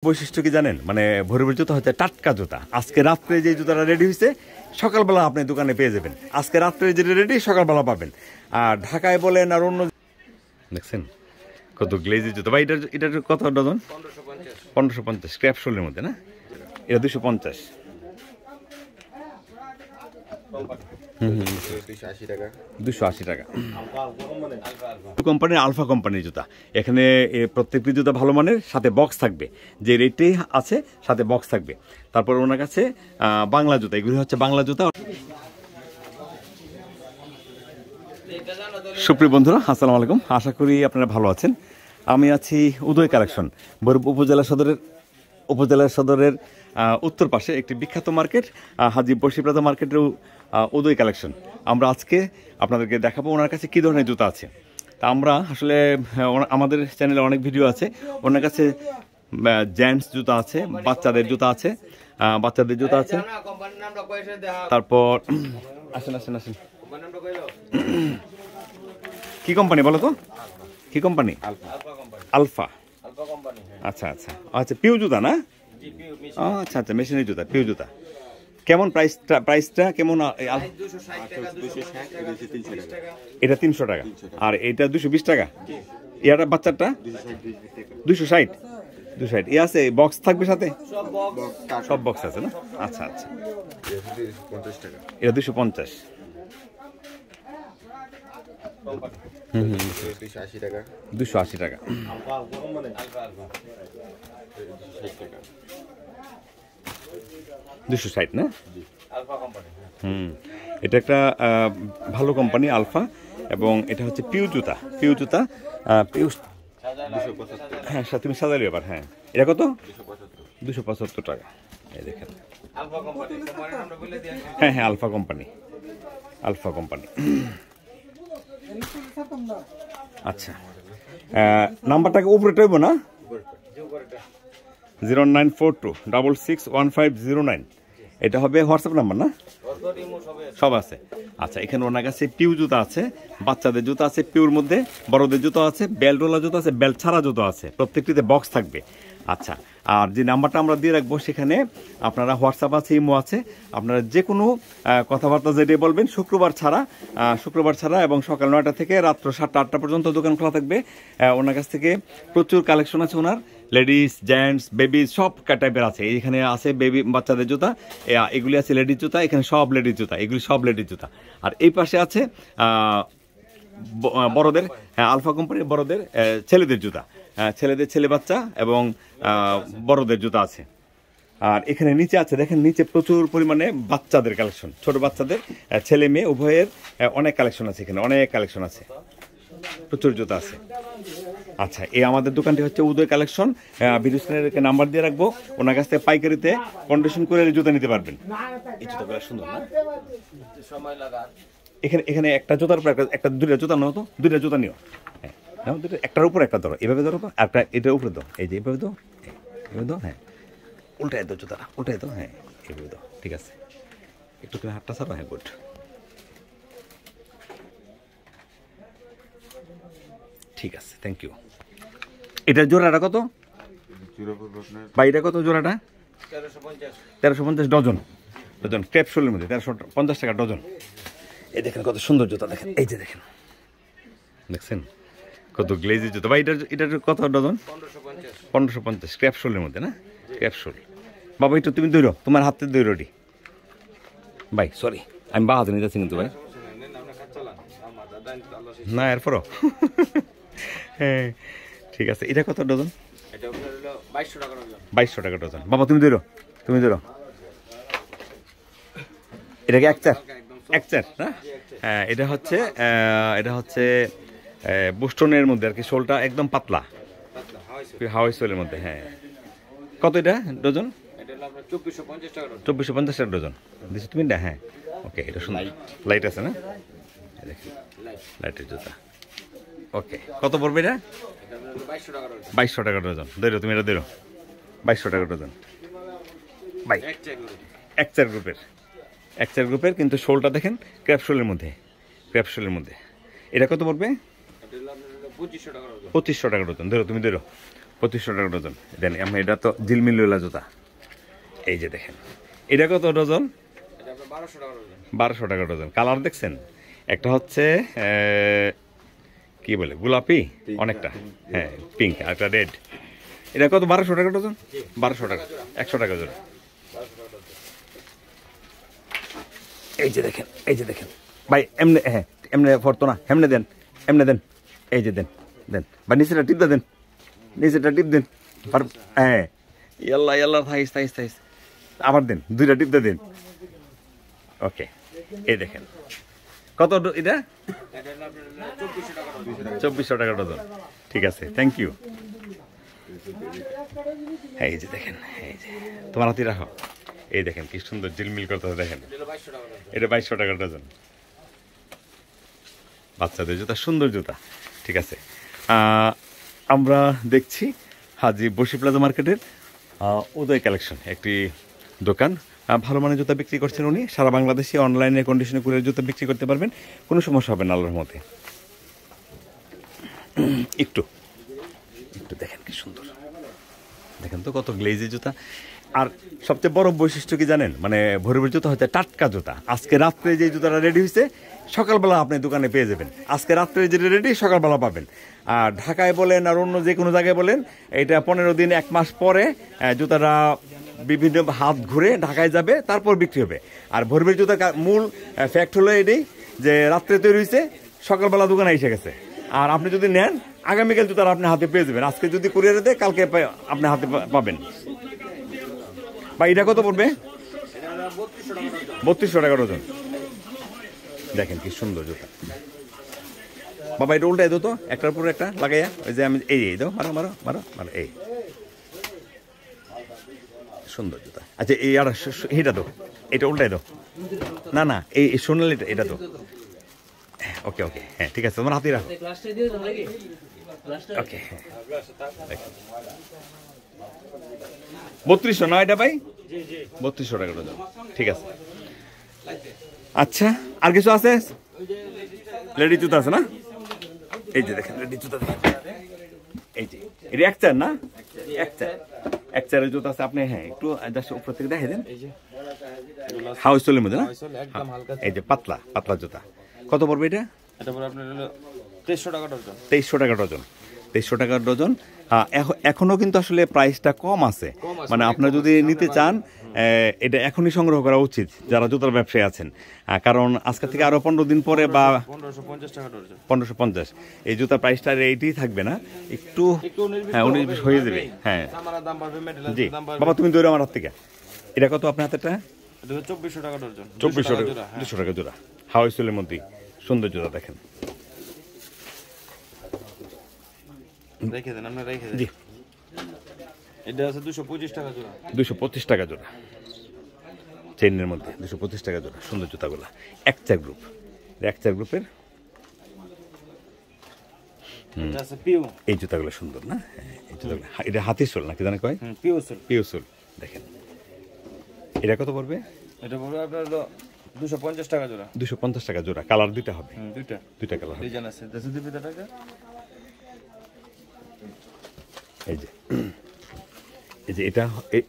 বৈশিষ্ট্য কি জানেন? মানে ভোরের জুতা হচ্ছে টাটকা জুতা। আজকে রাত্রে যে জুতাটা রেডি হয়েছে সকালবেলা আপনি দোকানে পেয়ে যাবেন। আজকে রাত্রে যেটা রেডি সকালবেলা পাবেন। আর ঢাকায় বলেন আর অন্য দেখছেন কত গ্লেজি জুতো ভাই। এটার কত ডজন? 1550 স্ক্র্যাপ শোলের মধ্যে না? এটা 250। 280 টাকা। কোম্পানির আলফা কোম্পানির জুতা। এখানে প্রত্যেকটি জুতা ভালো মানের, সাথে বক্স থাকবে। যে রেটে আছে সাথে বক্স থাকবে। তারপর ওনার কাছে বাংলা জুতা, এগুলি হচ্ছে বাংলা জুতা। সুপ্রিয় বন্ধুরা, আসসালামু আলাইকুম। আশা করি আপনারা ভালো আছেন। আমি আছি উদয় কালেকশন, বরুপ উপজেলা সদরের উত্তর পাশে একটি বিখ্যাত মার্কেট, হাজী বশিরপ্লাজা মার্কেটের উদয় কালেকশন। আমরা আজকে আপনাদেরকে দেখাবো ওনার কাছে কী ধরনের জুতা আছে। তা আমরা আসলে আমাদের চ্যানেলে অনেক ভিডিও আছে। ওনার কাছে জেন্টস জুতা আছে, বাচ্চাদের জুতা আছে, তারপর আসেন। কি কোম্পানি বলো তো? কি কোম্পানি? আলফা। আচ্ছা, পিউ জুতা না? আচ্ছা, মেশিনের জুতা, পিউ জুতা। কেমন প্রাইসটা কেমন? এটা 300 টাকা আর এটা 220 টাকা। ইয়াটা বাচ্চাটা 260। এ আছে বক্স থাকবে সাথে? সব বক্স আছে না? আচ্ছা, এটা 250। 280 টাকা। না? এটা একটা ভালো কোম্পানি আলফা, এবং এটা হচ্ছে পিউ জুতা। হ্যাঁ, তুমি সাজালি আবার। হ্যাঁ, এটা কত? 275 টাকা। এই দেখেন। হ্যাঁ, আলফা কোম্পানি। আচ্ছা, নাম্বারটাকে উপরে টাইব না? 0942661509। এটা হবে হোয়াটসঅ্যাপ নাম্বার না? সব আছে। আচ্ছা, এখানে ওনার কাছে পিউ জুতা আছে, বাচ্চাদের জুতা আছে পিউর মধ্যে, বড়দের জুতো আছে, বেল্টওয়ালা জুতো আছে, বেল্ট ছাড়া জুতো আছে, প্রত্যেকটিতে বক্স থাকবে। আচ্ছা, আর যে নাম্বারটা আমরা দিয়ে রাখবো সেখানে আপনারা হোয়াটসঅ্যাপ আছে, ইমো আছে, আপনারা যে কোনো কথাবার্তা যেটাই বলবেন, শুক্রবার ছাড়া এবং সকাল 9টা থেকে রাত্র 7টা-8টা পর্যন্ত দোকান খোলা থাকবে। ওনার কাছ থেকে প্রচুর কালেকশন আছে ওনার, লেডিস, জেন্টস, বেবি সব টাইপের আছে। এইখানে আছে বেবি বাচ্চাদের জুতা, এগুলি আছে লেডিস জুতা, এখানে সব লেডিস জুতা, এগুলি সব লেডিস জুতা। আর এই পাশে আছে বড়দের, আলফা কোম্পানির বড়দের ছেলেদের জুতা, ছেলে বাচ্চা এবং বড়দের জুতা আছে। আর এখানে নিচে আছে, দেখেন নিচে প্রচুর পরিমাণে বাচ্চাদের কালেকশন, ছোট বাচ্চাদের, ছেলে মেয়ে উভয়ের অনেক কালেকশন আছে। এখানে অনেক কালেকশন আছে, প্রচুর জুতা আছে। আচ্ছা, এই আমাদের দোকানটি হচ্ছে উদয় কালেকশন। ভিডিও স্ক্রিনে নাম্বার দিয়ে রাখবো। ওনার কাছ থেকে পাইকারিতে কন্ডিশন করে জুতা নিতে পারবেন। এই জুতাগুলো সুন্দর না? এখানে একটা জুতার উপর দুইটা জুতা নাও তো, দুইটা জুতা নিও। হ্যাঁ, একটার উপর একটা ধরো, এভাবে ধরো তো, একটা এটার উপরে দাও, এই যে এভাবে দাও, হ্যাঁ, উল্টায় দাও জুতাটা, উল্টায় দাও, হ্যাঁ, এভাবে দাও। ঠিক আছে, একটু তুমি হাতটা ছাড়ো। হ্যাঁ, গুড। ঠিক আছে, থ্যাংক ইউ। এটার জোড়াটা কত ভাই? এটা কত জোড়াটা? 1350 ডজন। ক্যাপসুলের মধ্যে 1350 টাকা ডজন। এই দেখেন কত সুন্দর জুতা, দেখেন এই যে দেখছেন কত গ্লেজি জুতা ভাই। এটার কত ডজন? 1550 ক্যাপসুলের মধ্যে না? ক্যাপসুল। বাবা একটু তুমি দৌড়ো, তোমার হাতে দৌড়ি ভাই। সরি, আমি বা হাতে নিয়ে যাচ্ছি কিন্তু ভাই, না এরপরও। হ্যাঁ, ঠিক আছে। এটা কত ডজন? 2200 টাকা ডজন। বাবা তুমি দৌড়ো। এটা কি এক চার না? হ্যাঁ, এটা হচ্ছে বুস্টনের মধ্যে আর কি, শোলটা একদম পাতলা, হাওয়াই সোলের মধ্যে। হ্যাঁ, কত এটা ডজন? 2450 টাকা ডজন দিচ্ছ তুমি না? হ্যাঁ, ওকে। এটা সুন্দর, লাইট আছে না? দেখি লাইটের জুতা। ওকে, কত পড়বে এটা? 2200 টাকা ডজন। ধরো তুমি এটা ধরো, 2200 টাকা ডজন ভাই। এক চার গ্রুপের কিন্তু শোলটা দেখেন ক্র্যাপশোলের মধ্যে। এটা কত পড়বে? 2500 টাকা ডজন। ধরো তুমি ধরো 2500 টাকা ডজন দেন। এটা তো ঝিলমিলওয়ালা জুতা, এই যে দেখেন। এটা কত ডজন? 1200 টাকা ডজন। কালার দেখছেন, একটা হচ্ছে কি বলে গোলাপি অনেকটা, হ্যাঁ পিঙ্ক, আর একটা রেড। এটা কত? 1200 টাকা ডজন। 1200 টাকা, 100 টাকা জোড়া। এই যে দেখেন, এই যে দেখেন ভাই, এমনি, হ্যাঁ এমনি ফরতো না, এমনি দেন, এমনি দেন, এই যে দেন দেন ভাই, নিচেটা টিপ দেন, নিচেটা টিপ দেন, হ্যাঁ ইয়াল্লা ইয়াল্লা, থাইস থাইস থাইস, আবার দেন, দুইটা টিপ দেন। ওকে, এই দেখেন কত এটা? 2400 টাকা ডজন। ঠিক আছে, থ্যাংক ইউ। এই যে দেখেন, এই যে তোমার হাতি রাখো, এই দেখেন কি সুন্দর ঝিলমিল করতে দেখেন। এটা 2200 টাকা ডজন। বাচ্চাদের জুতা, সুন্দর জুতা। ঠিক আছে, আমরা দেখছি হাজি বসি প্লাজা মার্কেটের উদয় কালেকশন, একটি দোকান। ভালো মানের জুতা বিক্রি করছেন উনি। সারা বাংলাদেশে অনলাইনে কন্ডিশনে করে জুতা বিক্রি করতে পারবেন, কোনো সমস্যা হবে না আল্লাহর মতে। একটু একটু দেখেন কি সুন্দর, দেখেন তো কত গ্লেজি জুতা। আর সবচেয়ে বড় বৈশিষ্ট্য কি জানেন, মানে ভোরের জুতা হচ্ছে টাটকা জুতা। আজকে রাত্রে যে জুতাটা রেডি হয়েছে সকালবেলা আপনি দোকানে পেয়ে যাবেন। আজকে রাত্রে যেটা রেডি সকালবেলা পাবেন। আর ঢাকায় বলেন আর অন্য যে কোনো জায়গায় বলেন, এটা 15 দিন 1 মাস পরে জুতাটা বিভিন্ন হাত ঘুরে ঢাকায় যাবে, তারপর বিক্রি হবে। আর ভোরের জুতার মূল ফ্যাক্ট হলো এটাই যে রাত্রে তৈরি হয়েছে, সকালবেলা দোকানে এসে গেছে। আর আপনি যদি নেন আগামীকাল জুতারা আপনি হাতে পেয়ে যাবেন। আজকে যদি কুরিয়ারে দেয় কালকে আপনি হাতে পাবেন। বা এটা কত পড়বে? 3200 টাকা ডজন। দেখেন কি সুন্দর জুতা। বাবা এটা উল্টাই দাও তো, একটার পর একটা লাগাইয়া, ওই যে আমি এই দাও, মারো মারো মারো মারো, এই সুন্দর জুতা। আচ্ছা এই আর এইটা তো, এটা উল্টাই দাও, না না এই সোনালিটা, এটা তো ওকে ওকে, হ্যাঁ ঠিক আছে, তোমার হাতেই রাখো। ওকে, 3200 না এটা ভাই? 3200 টাকা ডজন। ঠিক আছে, আচ্ছা আর কিছু আছে? লেডি জুতা আছে না? এই যে দেখেন লেডি জুতা দেখেন, এই যে এটা 1 চার না? 1 চারের জুতা আছে। আপনি হ্যাঁ একটু জাস্ট উপর থেকে দেখে দেন, হাউস চলের মধ্যে না, এই যে পাতলা পাতলা জুতা। কত পড়বে এটা? এটা পরে আপনার হলো 2300 টাকা ডজন। 2300 টাকা ডজন। 2300 টাকা ডজন। এখনো কিন্তু আসলে প্রাইসটা কম আছে, মানে আপনারা যদি নিতে চান এটা এখনই সংগ্রহ করা উচিত যারা জুতার ব্যবসায়ী আছেন। কারণ আজকে থেকে আরো 15 দিন পরে বা 1550 টাকা ডজন, 1550 এই জুতার প্রাইসটা এইটাই থাকবে না, একটু হ্যাঁ 19-20 হয়ে যাবে। হ্যাঁ জি বাবা, তুমি দৌড়ে আমার হাত থেকে। এটা কত আপনার হাতেটা? 2400 টাকা ডজন। 2400 টাকা, 200 টাকা জোড়া। হাওয়াই সোলের মধ্যে সুন্দর জুতা দেখেন। রেখে দেন, আপনি রেখে দেন। জি এটা আছে 225 টাকা জোড়া। 225 টাকা জোড়া, চেইনের মধ্যে 225 টাকা জোড়া। সুন্দর জুতাগুলা, 1 চার গ্রুপ, 1 চার গ্রুপের। এটা আছে পিউ। এই জুতাগুলো সুন্দর না? এই জুতাগুলো, এটা হাতির সোল নাকি জানে কয়? পিউ সোল। পিউ সোল দেখেন। এটা কত পড়বে? এটা পড়বে আপনার হলো 250 টাকা জোড়া। 250 টাকা জোড়া। কালার দুইটা হবে? দুইটা কালার হবে। ডিজাইন আছে 250 টাকা। এই যে এই যে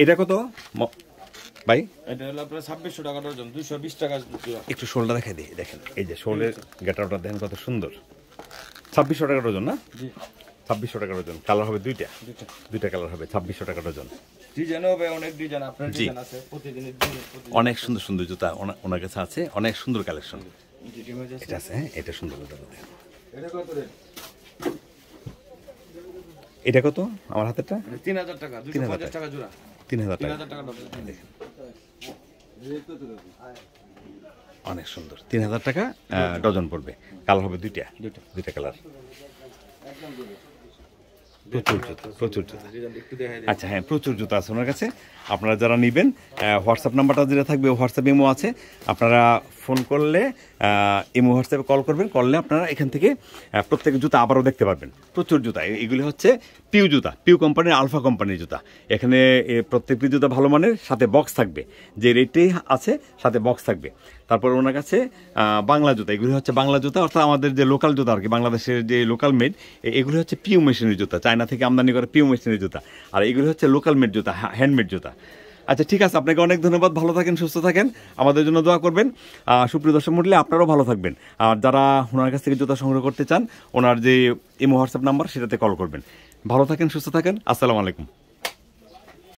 এটা কত ভাই? এটা হলো আপনার 2600 টাকা ডজন, 220 টাকা জোড়া। একটু শোলটা দেখাই দিই, দেখেন এই যে শোলের গেটারটা দেখেন কত সুন্দর। 2600 টাকা ডজন না? জি 2600 টাকা ডজন। কালার হবে দুইটা কালার হবে, 2600 টাকা ডজন। ডিজাইন হবে অনেক ডিজাইন, আপনার ডিজাইন আছে প্রতিদিনের ডিজাইন। অনেক সুন্দর সুন্দর জুতা ওনার কাছে আছে, অনেক সুন্দর কালেকশন। এটা আছে, হ্যাঁ এটা সুন্দর জুতা। এটা কত রে? এটা কত আমার হাতেরটা? 3000 টাকা, 250 টাকা জোড়া। 3000 টাকা। 3000 টাকা ডজন। দেখেন অনেক সুন্দর, 3000 টাকা ডজন পড়বে। কালার হবে দুইটা কালার। প্রচুর জুতা। একটু দেখাই দিই। আচ্ছা হ্যাঁ প্রচুর জুতা আছে ওনার কাছে। আপনারা যারা নেবেন হোয়াটসঅ্যাপ নাম্বারটা যেটা থাকবে হোয়াটসঅ্যাপ ইমো আছে, আপনারা ফোন করলে ইমো হোয়াটসঅ্যাপে কল করবেন, করলে আপনারা এখান থেকে প্রত্যেক জুতা আবারও দেখতে পারবেন। প্রচুর জুতা, এগুলি হচ্ছে পিউ জুতা, পিউ কোম্পানির, আলফা কোম্পানির জুতা। এখানে প্রত্যেকটি জুতা ভালো মানের, সাথে বক্স থাকবে, যে রেটে আছে সাথে বক্স থাকবে। তারপর ওনার কাছে বাংলা জুতা, এগুলি হচ্ছে বাংলা জুতা, অর্থাৎ আমাদের যে লোকাল জুতা আর কি, বাংলাদেশের যে লোকাল মেড, এগুলি হচ্ছে পিউ মেশিনের জুতা, চায়না থেকে আমদানি করে পিউ মেশিনের জুতা। আর এগুলি হচ্ছে লোকাল মেড জুতা, হ্যান্ডমেড জুতা। আচ্ছা ঠিক আছে, আপনাকে অনেক ধন্যবাদ, ভালো থাকেন, সুস্থ থাকেন, আমাদের জন্য দোয়া করবেন। সুপ্রিয় দর্শক মণ্ডলী, আপনারাও ভালো থাকবেন। আর যারা ওনার কাছ থেকে জুতা সংগ্রহ করতে চান, ওনার যে ইমো হোয়াটসঅ্যাপ নাম্বার সেটাতে কল করবেন। ভালো থাকেন, সুস্থ থাকেন, আসসালামু আলাইকুম।